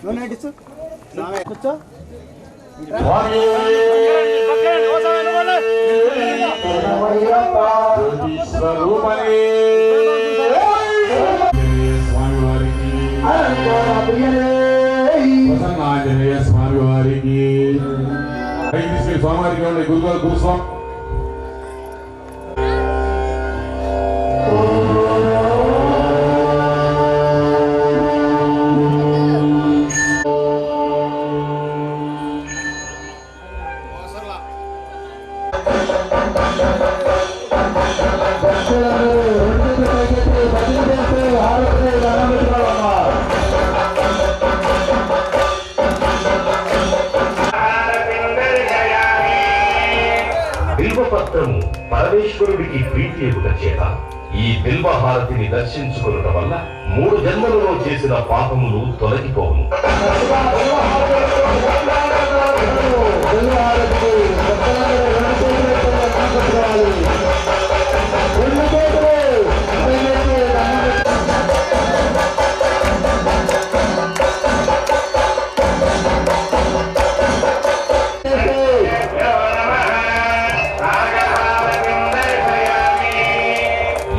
నువ్వు నటించు స్వామి కూర్చో ఆంజనేయ స్వామి వారికి స్వామివారికి గురుస్వామి బిల్వపత్రము పరమేశ్వరుడికి ప్రీతి చేత ఈ బిల్వహారతిని దర్శించుకునడం వల్ల 3 జన్మలలో చేసిన పాపములు తొలగిపోవును.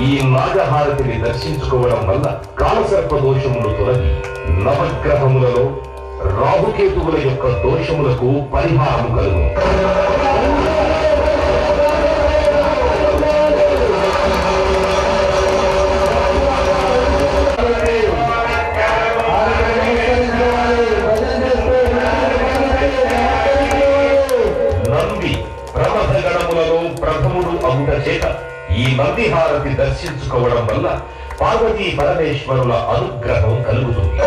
ఈ నాగహారతిని దర్శించుకోవడం వల్ల కాలసర్ప దోషములు తొలగి నవగ్రహములలో రాహుకేతువుల యొక్క దోషములకు పరిహారము కలుగును. నంది ప్రమథగణములలో ప్రథముడు అగుట చేత ఈ నంది హారతి దర్శించుకోవడం వల్ల పార్వతీ పరమేశ్వరుల అనుగ్రహం కలుగుతుంది.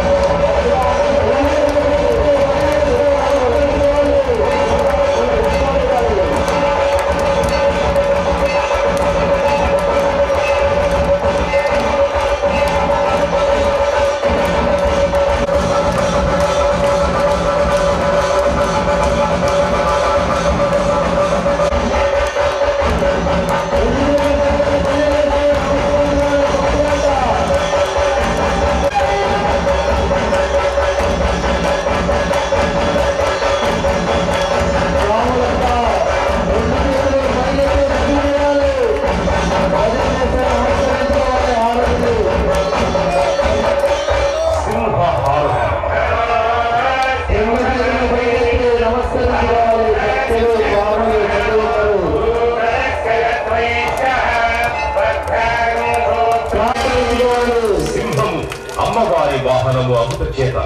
సింహము అమ్మవారి వాహనము అగుట చేత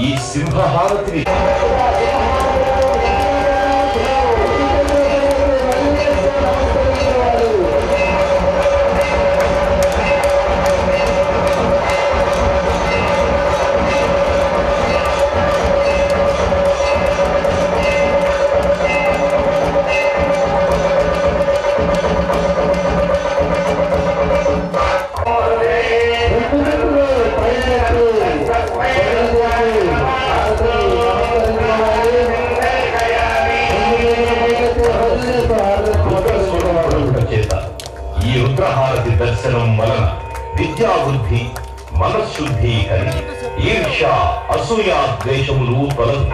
ఈ సింహహారతిని ఈ రుద్రహారతి దర్శనం వలన విద్యావృద్ధి మనశుద్ధి కలిగి ఈర్ష అసూయ ద్వేషములు తొలగు.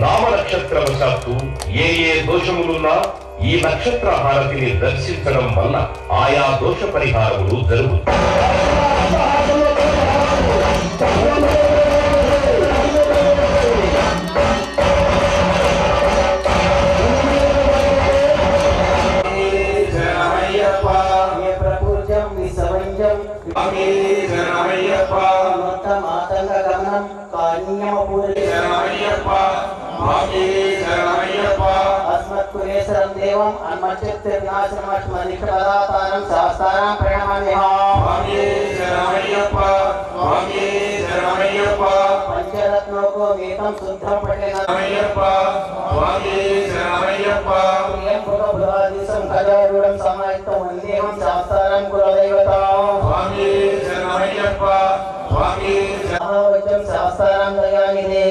నామనక్షత్రవశాత్తు ఏ దోషములున్నా ఈ ఈ నక్షత్ర హారతిని దర్శించడం వల్ల ఆయా దోష పరిహారములు జరుగుతాయి. अस्मत्कुलेश्वरं देवं अन्मच्चित्तिर्नाशनमश्मनिष्ठपदातारं शास्तारां प्रणमाम्यहम् पंचरत्नोको मेतं शुद्धं पठेन प्रियं भुगबुधादिशं खजारूढं समायुक्तं वन्देहं शास्तारां कुलदैवतां शास्तारां दयानिधे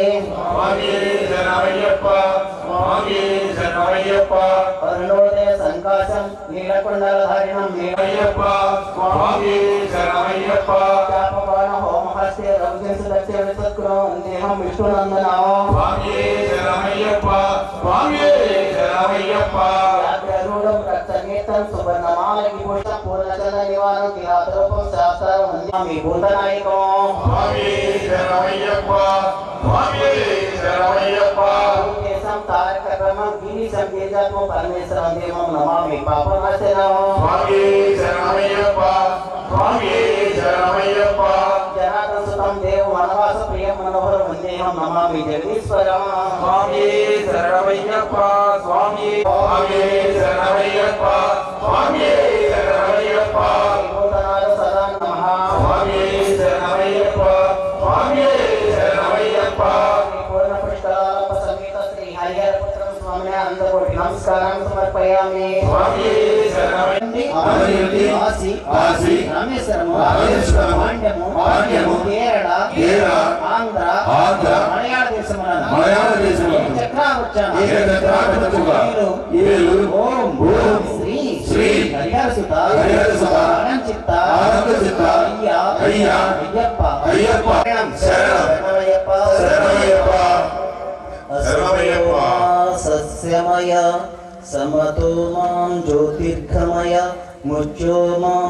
अरुणोदय संकाशं नीलकुण्डलधारिणं चापबाण होमहस्ते रघुजंसदक्षिणसत्कुरो वन्देहं विष्णुनन्दनं यात्रारूढं रक्तनेत्रं सुवर्णमालकिभूषं पूर्णचन्द्रनिवारणं किरातरूपं शास्त्रं वन्दामि भूतनायकं तारकब्रह्मं गिरीशं तेजात्मं परमेश्वरं देवं नमामि पापनाशनं जनार्दनसुतं देवं वनवासप्रियं मनोहरं वन्देहं नमामि जगदीश्वरं भूतनाथ सदा नमः नमस्कारं समर्पयामि काशी रामेश्वरम पाण्ड्यम केरळ आंध्र मलयाళ देशमुन चक्रावृक्षः ओम श्री हरिहरसुत अनंचित्त अय्यप्प शरणमय्यप्प सस्यमय समतो मां ज्योतिर्गमय मुच्यो मां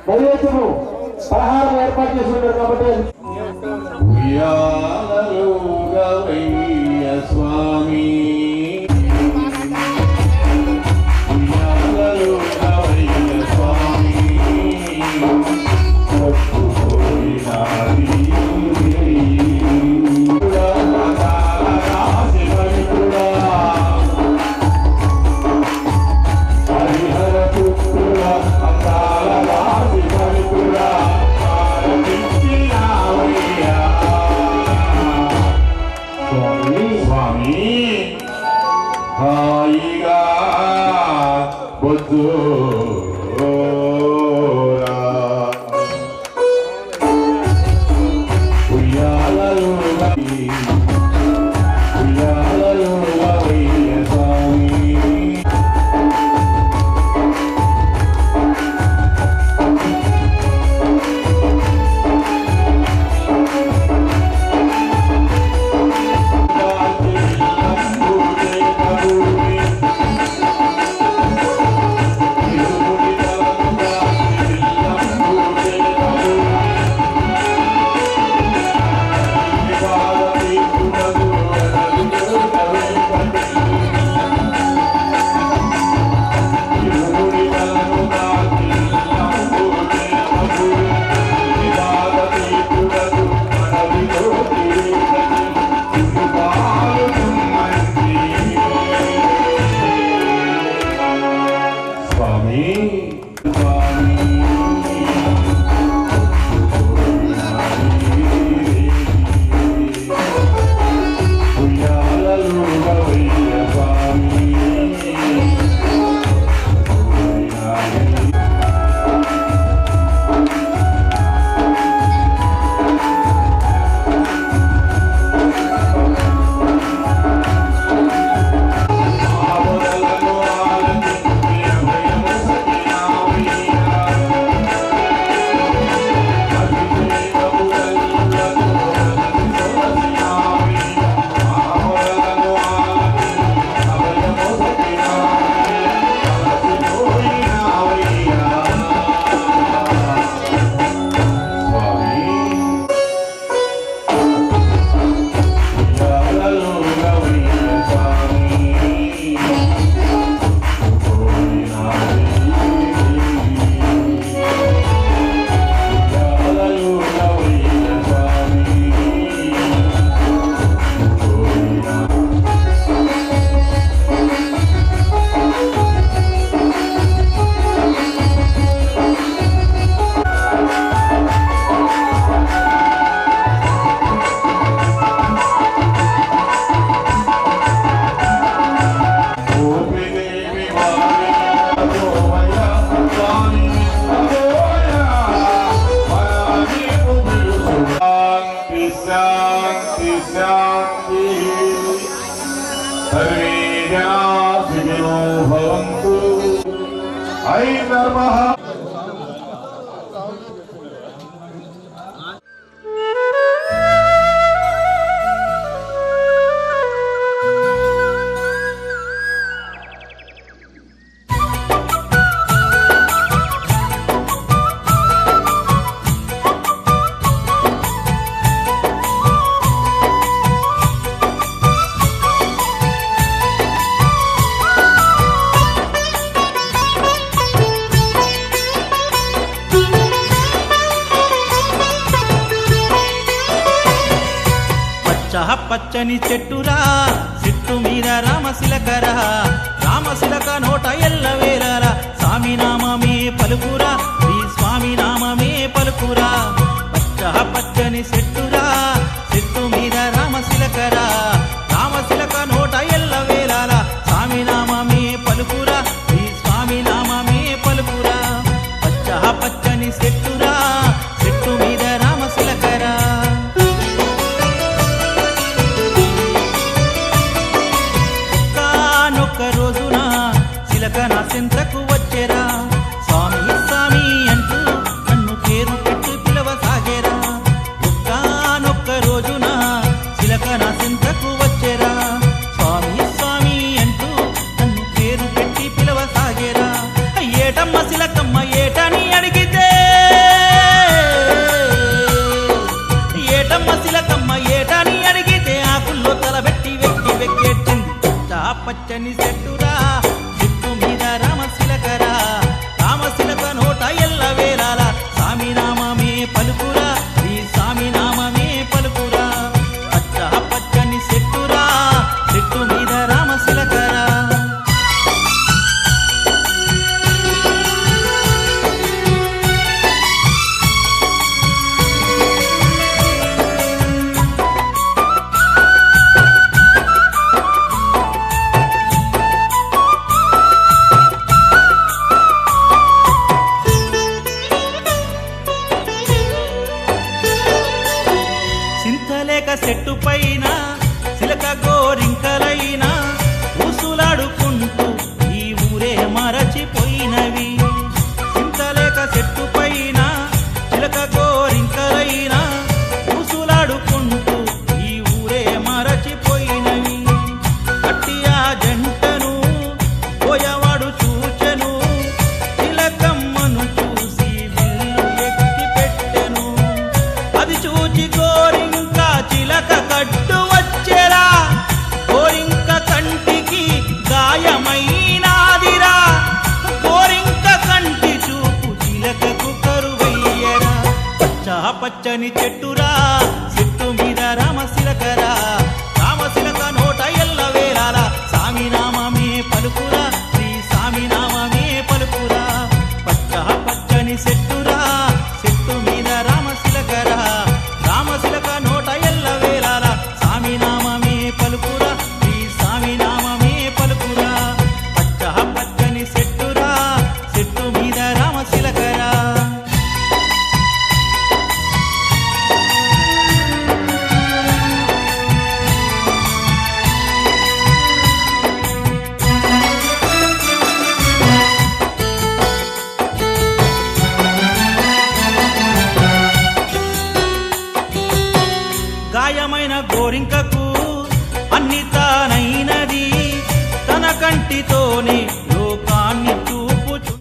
దయచేసి పలహారం ఏర్పాటు చేసి ఉన్నారు కాబట్టి స్వామి స్వామి పచ్చని చెట్టురా చెట్టు మీద రామశిలకరా రామశిలక నోట ఎల్లవేళరా స్వామి నామమే పలుకురా శ్రీ స్వామి నామమే పలుకురా పచ్చని చెట్టురా చెట్టు మీద రామశిలకరా రామశిలక నోట ఎల్లవేళరా స్వామి నామమే పలుకురా శ్రీ స్వామి నామమే పలుకురా పచ్చని చెట్టురా చెట్టు మీద రామశిలకరా రోజున శిలక నా చింతకు వచ్చేరా స్వామి స్వామి అంటూ నన్ను పేరు పెట్టి పిలవసాగేరా ఒక్కనొక్క రోజున శిలక నా చింతకు వచ్చేరా స్వామి స్వామి అంటూ నన్ను పేరు పెట్టి పిలవసాగేరా ఏటమ్మ శిలకమ్మ ఏటని అడిగితే ఏటమ్మ శిలకమ్మ ఏటని అడిగితే ఆకుల్లో తలబెట్టి వెక్కి వెక్కేట్టింది పచ్చని చెట్టురా చెట్టు మీద రామశిలకరా రామశిలక నోట ఎల్లవేళలా స్వామి నామమే పలుకురా శ్రీ స్వామి నామమే పలుకురా పచ్చని చెట్టురా చెట్టు మీద రామశిలకరా చెట్టు పైన చిలక గోరింకలైన ఊసులాడుకుంటూ ఈ ఊరే మరచిపోయినవి చింతలేక చెట్టు పైన చిలక గోరింకలైన ఊసులాడుకుంటూ ఈ ఊరే మరచిపోయినవి కట్టియా జంటను పోయవాడు చూచెను చిలకమ్మను చూసి విల్లు ఎక్కి పెట్టెను అది చూచి చిలక కట్టు వచ్చేరా కోరింక కంటికి గాయమైనాదిరా కోరింక కంటి చూపు చిలకకు కరువయ్యరా పచ్చని చెట్టురా చెట్టు మీద రామశిలకరా రామశిలక నోట ఎల్లవేళలా స్వామి నామమే పలుకురా శ్రీ స్వామి నామమే పలుకురా పచ్చని చెట్టురా చెట్టు మీద రామశిలకరా రామశిలక నోట ఎల్లవేళలా స్వామి నామమే పలుకురా శ్రీ స్వామి నామమే పలుకురా పచ్చని చెట్టురా చెట్టు మీద రామశిలకరా గాయమైన గోరింకకు అన్ని తానైనది తన కంటితోనే